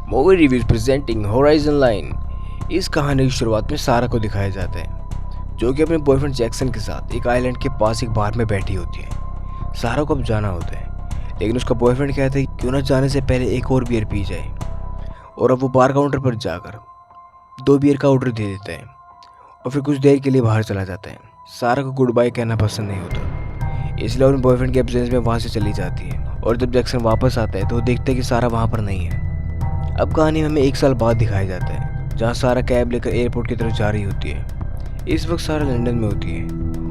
Movie reviews presenting horizon line. इस कहानी की शुरुआत में सारा को दिखाया जाता है जो कि अपने बॉयफ्रेंड जैक्सन के साथ एक आइलैंड के पास एक बार में बैठी होती है। सारा को अब जाना होता है लेकिन उसका बॉयफ्रेंड कहता है कि क्यों ना जाने से पहले एक और बियर पी जाए, और अब वो बार काउंटर पर जाकर 2 बियर का ऑर्डर दे देता है और फिर कुछ देर के लिए बाहर चला जाता है। सारा को गुड बाय कहना पसंद नहीं होता, इसलिए अपने बॉयफ्रेंड के एब्सेंस में वहाँ से चली जाती है। और जब जैक्सन वापस आता है तो वो देखता है कि सारा वहाँ पर नहीं है। अब कहानी में हमें 1 साल बाद दिखाया जाता है जहाँ सारा कैब लेकर एयरपोर्ट की तरफ जा रही होती है। इस वक्त सारा लंदन में होती है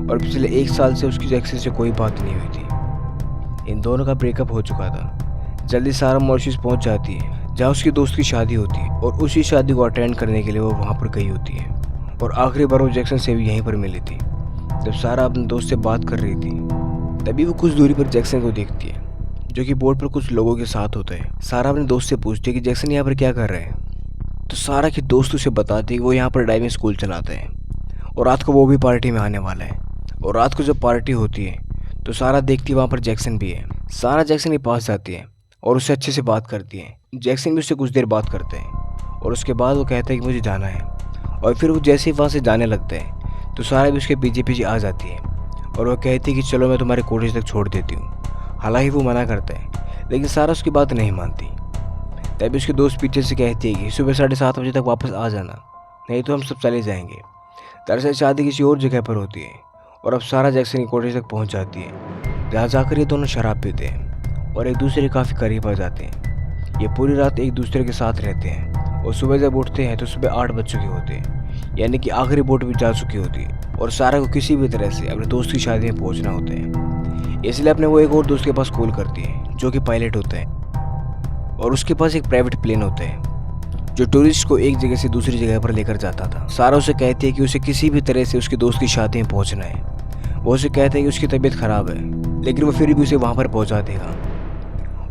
और पिछले 1 साल से उसकी जैक्सन से कोई बात नहीं हुई थी। इन दोनों का ब्रेकअप हो चुका था। जल्दी सारा मॉरिशस पहुंच जाती है जहाँ उसकी दोस्त की शादी होती है और उसी शादी को अटेंड करने के लिए वो वहाँ पर गई होती है। और आखिरी बार वो जैक्सन से भी यहीं पर मिली थी। जब सारा अपने दोस्त से बात कर रही थी तभी वो कुछ दूरी पर जैक्सन को देखती है जो कि बोर्ड पर कुछ लोगों के साथ होता है। सारा अपने दोस्त से पूछती है कि जैक्सन यहाँ पर क्या कर रहे हैं, तो सारा की दोस्त उसे बताती है कि वो यहाँ पर ड्राइविंग स्कूल चलाते हैं और रात को वो भी पार्टी में आने वाला है। और रात को जब पार्टी होती है तो सारा देखती है वहाँ पर जैक्सन भी है। सारा जैक्सन के पास जाती है और उससे अच्छे से बात करती है। जैक्सन भी उससे कुछ देर बात करते हैं और उसके बाद वो कहता है कि मुझे जाना है। और फिर वो जैसे ही वहाँ से जाने लगता है तो सारा भी उसके पीछे पीछे आ जाती है और वो कहती है कि चलो मैं तुम्हारे कॉलेज तक छोड़ देती हूँ। हालांकि वो मना करता है लेकिन सारा उसकी बात नहीं मानती। तभी उसके दोस्त पीछे से कहती है कि सुबह 7:30 बजे तक वापस आ जाना, नहीं तो हम सब चले जाएंगे। दरअसल शादी किसी और जगह पर होती है और अब सारा जैक्सन की कॉलेज तक पहुंच जाती है जहाँ जाकर ये दोनों शराब पीते हैं और एक दूसरे के काफ़ी करीब आ जाते हैं। ये पूरी रात एक दूसरे के साथ रहते हैं और सुबह जब उठते हैं तो सुबह 8 बज चुके होते हैं, यानी कि आखिरी बोट भी जा चुकी होती है और सारा को किसी भी तरह से अपने दोस्त की शादी में पहुँचना होता है। इसलिए अपने वो एक और दोस्त के पास कॉल करती है जो कि पायलट होता है और उसके पास एक प्राइवेट प्लेन होता है जो टूरिस्ट को एक जगह से दूसरी जगह पर लेकर जाता था। सारा उसे कहती है कि उसे किसी भी तरह से उसके दोस्त की शादी में पहुंचना है। वो उसे कहता है कि उसकी तबीयत खराब है लेकिन वो फिर भी उसे वहां पर पहुंचा देगा।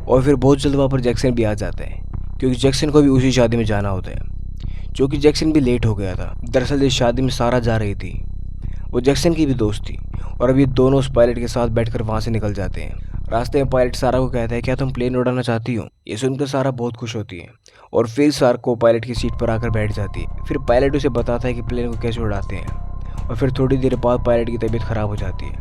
और फिर बहुत जल्द वहाँ पर जैक्सन भी आ जाता है क्योंकि जैक्सन को भी उसी शादी में जाना होता है, जो कि जैक्सन भी लेट हो गया था। दरअसल जिस शादी में सारा जा रही थी वो जैक्सन की भी दोस्त थी और अब ये दोनों उस पायलट के साथ बैठकर वहाँ से निकल जाते हैं। रास्ते में पायलट सारा को कहता है क्या तुम प्लेन उड़ाना चाहती हो। ये सुनकर सारा बहुत खुश होती है और फिर सारा को पायलट की सीट पर आकर बैठ जाती है। फिर पायलट उसे बताता है कि प्लेन को कैसे उड़ाते हैं और फिर थोड़ी देर बाद पायलट की तबीयत खराब हो जाती है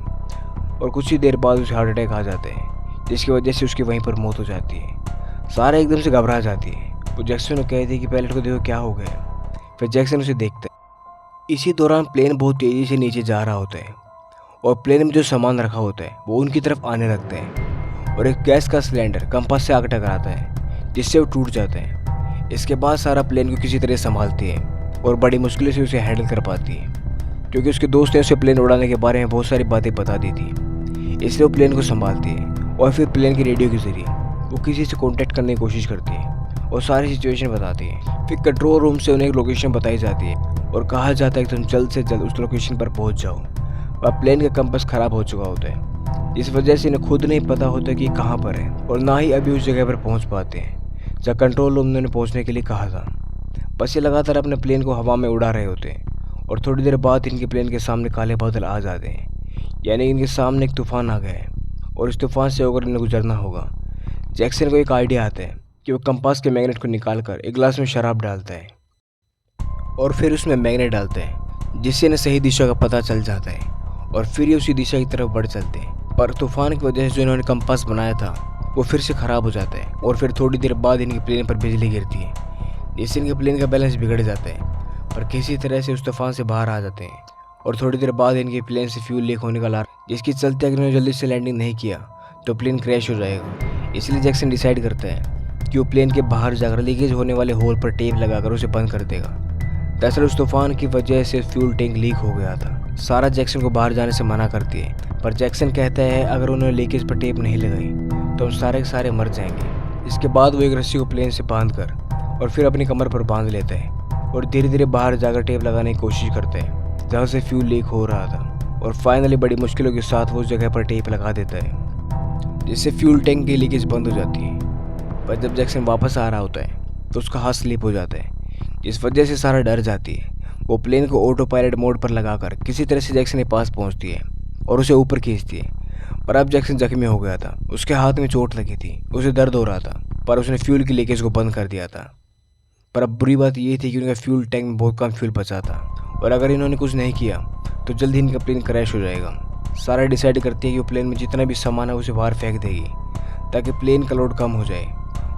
और कुछ ही देर बाद उसे हार्ट अटैक आ जाता है जिसकी वजह से उसकी वहीं पर मौत हो जाती है। सारा एकदम से घबरा जाती है। वो जैक्सन को कहती है कि पायलट को देखो क्या हो गया। फिर जैक्सन उसे देखता है। इसी दौरान प्लेन बहुत तेज़ी से नीचे जा रहा होता है और प्लेन में जो सामान रखा होता है वो उनकी तरफ आने लगता है और एक गैस का सिलेंडर कंपास से आकर टकराता है जिससे वो टूट जाता है। इसके बाद सारा प्लेन को किसी तरह संभालती है और बड़ी मुश्किल से उसे हैंडल कर पाती है क्योंकि उसके दोस्त ने उसे प्लेन उड़ाने के बारे में बहुत सारी बातें बता दी थी। इसलिए वो प्लेन को संभालती है और फिर प्लेन के रेडियो के जरिए वो किसी से कॉन्टैक्ट करने की कोशिश करती है और सारी सिचुएशन बताती है। फिर कंट्रोल रूम से उन्हें एक लोकेशन बताई जाती है और कहा जाता है कि तुम जल्द से जल्द उस लोकेशन पर पहुंच जाओ। वह प्लेन का कंपास खराब हो चुका होता है, इस वजह से इन्हें खुद नहीं पता होता कि कहाँ पर है और ना ही अभी उस जगह पर पहुंच पाते हैं जहाँ कंट्रोल रूम ने उन्हें पहुंचने के लिए कहा था। बस ये लगातार अपने प्लेन को हवा में उड़ा रहे होते हैं और थोड़ी देर बाद इनके प्लेन के सामने काले बादल आ जाते हैं, यानी इनके सामने एक तूफान आ गया है और इस तूफान से होकर इन्हें गुजरना होगा। जैक्सन को एक आइडिया आता है कि वो कंपास के मैग्नेट को निकाल कर एक गिलास में शराब डालता है और फिर उसमें मैग्नेट डालते हैं जिससे इन्हें सही दिशा का पता चल जाता है और फिर ये उसी दिशा की तरफ बढ़ चलते हैं। पर तूफान की वजह से जो इन्होंने कंपास बनाया था वो फिर से ख़राब हो जाता है और फिर थोड़ी देर बाद इनके प्लेन पर बिजली गिरती है जिससे इनके प्लेन का बैलेंस बिगड़ जाता है। पर किसी तरह से उस तूफान से बाहर आ जाते हैं और थोड़ी देर बाद इनके प्लेन से फ्यूल लीक होने का अलार्म, जिसके चलते अगर इन्होंने जल्दी से लैंडिंग नहीं किया तो प्लेन क्रैश हो जाएगा। इसलिए जैक्सन डिसाइड करता है कि वो प्लेन के बाहर जाकर लीकेज होने वाले होल पर टेप लगाकर उसे बंद कर देगा। दरअसल उस तूफान की वजह से फ्यूल टैंक लीक हो गया था। सारा जैक्सन को बाहर जाने से मना करती है पर जैक्सन कहता है अगर उन्होंने लीकेज पर टेप नहीं लगाई तो हम सारे के सारे मर जाएंगे। इसके बाद वो एक रस्सी को प्लेन से बांध कर और फिर अपनी कमर पर बांध लेता है और धीरे धीरे बाहर जाकर टेप लगाने की कोशिश करता है जहाँ से फ्यूल लीक हो रहा था और फाइनली बड़ी मुश्किलों के साथ वो उस जगह पर टेप लगा देता है जिससे फ्यूल टैंक की लीकेज बंद हो जाती है। पर जब जैक्सन वापस आ रहा होता है तो उसका हाथ स्लिप हो जाता है जिस वजह से सारा डर जाती है। वो प्लेन को ऑटो पायलट मोड पर लगाकर किसी तरह से जैक्सन के पास पहुंचती है और उसे ऊपर खींचती है। पर अब जैक्सन जख्मी हो गया था, उसके हाथ में चोट लगी थी, उसे दर्द हो रहा था पर उसने फ्यूल की लीकेज को बंद कर दिया था। पर अब बुरी बात ये थी कि उनका फ्यूल टैंक में बहुत कम फ्यूल बचा था और अगर इन्होंने कुछ नहीं किया तो जल्दी इनका प्लेन क्रैश हो जाएगा। सारा डिसाइड करती है कि वो प्लेन में जितना भी सामान है उसे बाहर फेंक देगी ताकि प्लेन का लोड कम हो जाए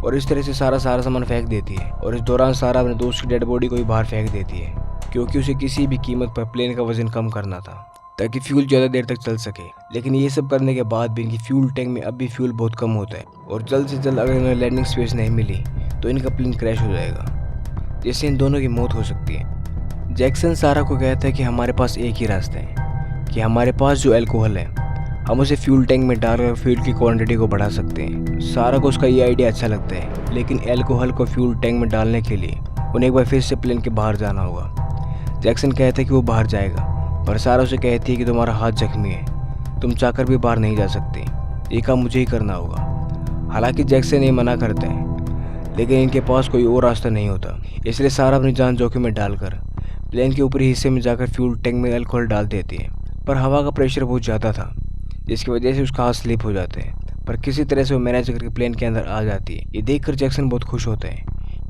और इस तरह से सारा सामान फेंक देती है और इस दौरान सारा अपने दोस्त की डेड बॉडी को भी बाहर फेंक देती है क्योंकि उसे किसी भी कीमत पर प्लेन का वजन कम करना था ताकि फ्यूल ज़्यादा देर तक चल सके। लेकिन ये सब करने के बाद भी इनकी फ्यूल टैंक में अब भी फ्यूल बहुत कम होता है और जल्द से जल्द अगर इन्हें लैंडिंग स्पेस नहीं मिली तो इनका प्लेन क्रैश हो जाएगा, जिससे इन दोनों की मौत हो सकती है। जैक्सन सारा को कहता है कि हमारे पास एक ही रास्ता है कि हमारे पास जो अल्कोहल है हम उसे फ्यूल टैंक में डालकर फ्यूल की क्वांटिटी को बढ़ा सकते हैं। सारा को उसका ये आइडिया अच्छा लगता है, लेकिन अल्कोहल को फ्यूल टैंक में डालने के लिए उन्हें एक बार फिर से प्लेन के बाहर जाना होगा। जैक्सन कहता है कि वो बाहर जाएगा, पर सारा उसे कहती है कि तुम्हारा हाथ जख्मी है, तुम चाहकर भी बाहर नहीं जा सकते, ये काम मुझे ही करना होगा। हालांकि जैक्सन ये मना करता है, लेकिन इनके पास कोई और रास्ता नहीं होता, इसलिए सारा अपनी जान जोखिम में डालकर प्लेन के ऊपरी हिस्से में जाकर फ्यूल टैंक में अल्कोहल डाल देती है। पर हवा का प्रेशर बहुत ज़्यादा था, जिसकी वजह से उसका हाथ स्लिप हो जाते हैं, पर किसी तरह से वो मैनेज करके प्लेन के अंदर आ जाती है। ये देखकर जैक्सन बहुत खुश होता है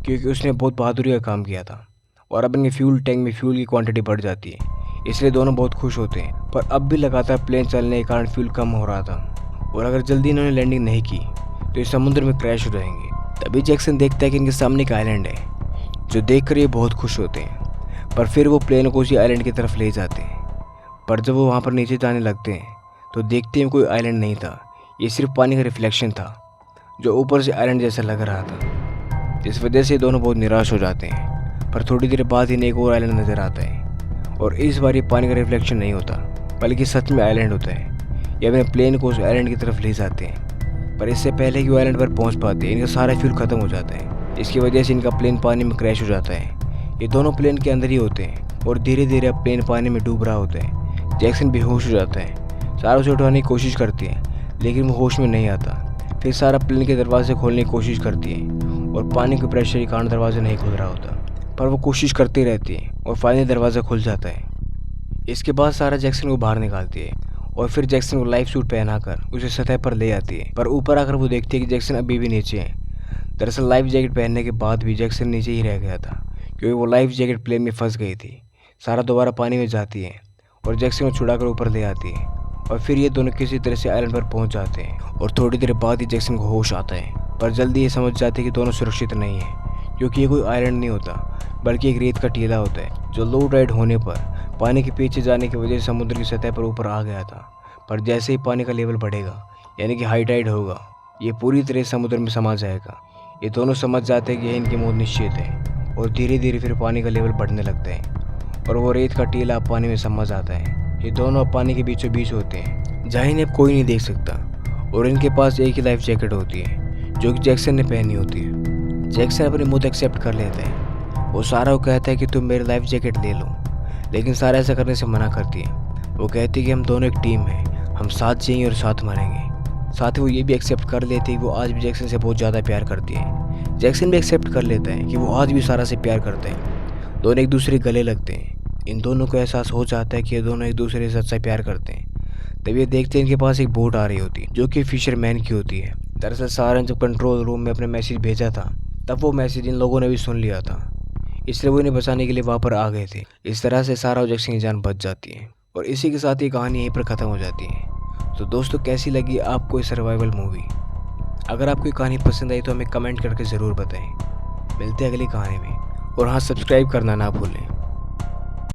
क्योंकि उसने बहुत बहादुरी का काम किया था और अब इनके फ्यूल टैंक में फ्यूल की क्वांटिटी बढ़ जाती है, इसलिए दोनों बहुत खुश होते हैं। पर अब भी लगातार प्लेन चलने के कारण फ्यूल कम हो रहा था और अगर जल्दी इन्होंने लैंडिंग नहीं की तो इस समुद्र में क्रैश हो जाएंगे। तभी जैक्सन देखता है कि इनके सामने एक आइलैंड है, जो देखकर ये बहुत खुश होते हैं। पर फिर वो प्लेन को उसी आइलैंड की तरफ ले जाते हैं, पर जब वो वहाँ पर नीचे जाने लगते हैं तो देखते हैं कोई आइलैंड नहीं था, ये सिर्फ पानी का रिफ्लेक्शन था जो ऊपर से आइलैंड जैसा लग रहा था, जिस वजह से दोनों बहुत निराश हो जाते हैं। पर थोड़ी देर बाद इन्हें एक और आइलैंड नज़र आता है और इस बार ये पानी का रिफ्लेक्शन नहीं होता बल्कि सच में आइलैंड होता है। ये अपने प्लेन को उस आइलैंड की तरफ ले जाते हैं, पर इससे पहले कि वो आइलैंड पर पहुंच पाते हैं इनका सारा फ्यूल खत्म हो जाता है। इसकी वजह से इनका प्लेन पानी में क्रैश हो जाता है। ये दोनों प्लेन के अंदर ही होते हैं और धीरे धीरे अब प्लेन पानी में डूब रहा होता है। जैक्सन बेहोश हो जाता है, सारा उसे उठाने की कोशिश करती है लेकिन वो होश में नहीं आता। फिर सारा प्लेन के दरवाजे खोलने की कोशिश करती है और पानी के प्रेशर के कारण दरवाज़ा नहीं खुल रहा होता, पर वो कोशिश करती रहती है और फाइनली दरवाज़ा खुल जाता है। इसके बाद सारा जैक्सन को बाहर निकालती है और फिर जैक्सन को लाइफ सूट पहनाकर उसे सतह पर ले आती है, पर ऊपर आकर वो देखती है कि जैक्सन अभी भी नीचे है। दरअसल लाइफ जैकेट पहनने के बाद भी जैक्सन नीचे ही रह गया था क्योंकि वो लाइफ जैकेट प्लेन में फंस गई थी। सारा दोबारा पानी में जाती है और जैक्सन को छुड़ाकर ऊपर ले आती है और फिर ये दोनों किसी तरह से आइलैंड पर पहुंच जाते हैं और थोड़ी देर बाद ही जैक्सन को होश आता है। पर जल्दी ये समझ जाते हैं कि दोनों सुरक्षित नहीं है क्योंकि ये कोई आइलैंड नहीं होता बल्कि एक रेत का टीला होता है जो लो टाइड होने पर पानी के पीछे जाने की वजह से समुद्र की सतह पर ऊपर आ गया था। पर जैसे ही पानी का लेवल बढ़ेगा यानी कि हाई टाइड होगा, ये पूरी तरह समुद्र में समा जाएगा। ये दोनों समझ जाते हैं कि इनकी मौत निश्चित है और धीरे धीरे फिर पानी का लेवल बढ़ने लगता है और वो रेत का टीला पानी में समा जाता है। ये दोनों अब पानी के बीचों बीच होते हैं जहाँ इन्हें कोई नहीं देख सकता और इनके पास एक ही लाइफ जैकेट होती है जो कि जैक्सन ने पहनी होती है। जैक्सन अपनी मौत एक्सेप्ट कर लेता है। वो सारा को कहता है कि तुम मेरी लाइफ जैकेट ले लो, लेकिन सारा ऐसा करने से मना करती है। वो कहती है कि हम दोनों एक टीम हैं, हम साथ जिएंगे और साथ मरेंगे। साथ ही वो ये भी एक्सेप्ट कर लेती है कि वो आज भी जैक्सन से बहुत ज़्यादा प्यार करती है। जैक्सन भी एक्सेप्ट कर लेता है कि वो आज भी सारा से प्यार करते हैं। दोनों एक दूसरे गले लगते हैं। इन दोनों को एहसास हो जाता है कि ये दोनों एक दूसरे से सच्चा प्यार करते हैं। तब ये देखते हैं इनके पास एक बोट आ रही होती है जो कि फिशरमैन की होती है। दरअसल सारा ने जब कंट्रोल रूम में अपने मैसेज भेजा था तब वो मैसेज इन लोगों ने भी सुन लिया था, इसलिए वो इन्हें बचाने के लिए वहाँ पर आ गए थे। इस तरह से सारा और जैक्सन की जान बच जाती है और इसी के साथ ये कहानी यहीं पर ख़त्म हो जाती है। तो दोस्तों, कैसी लगी आपको ये सर्वाइवल मूवी? अगर आपको ये कहानी पसंद आई तो हमें कमेंट करके ज़रूर बताएं। मिलते हैं अगली कहानी में और हाँ, सब्सक्राइब करना ना भूलें।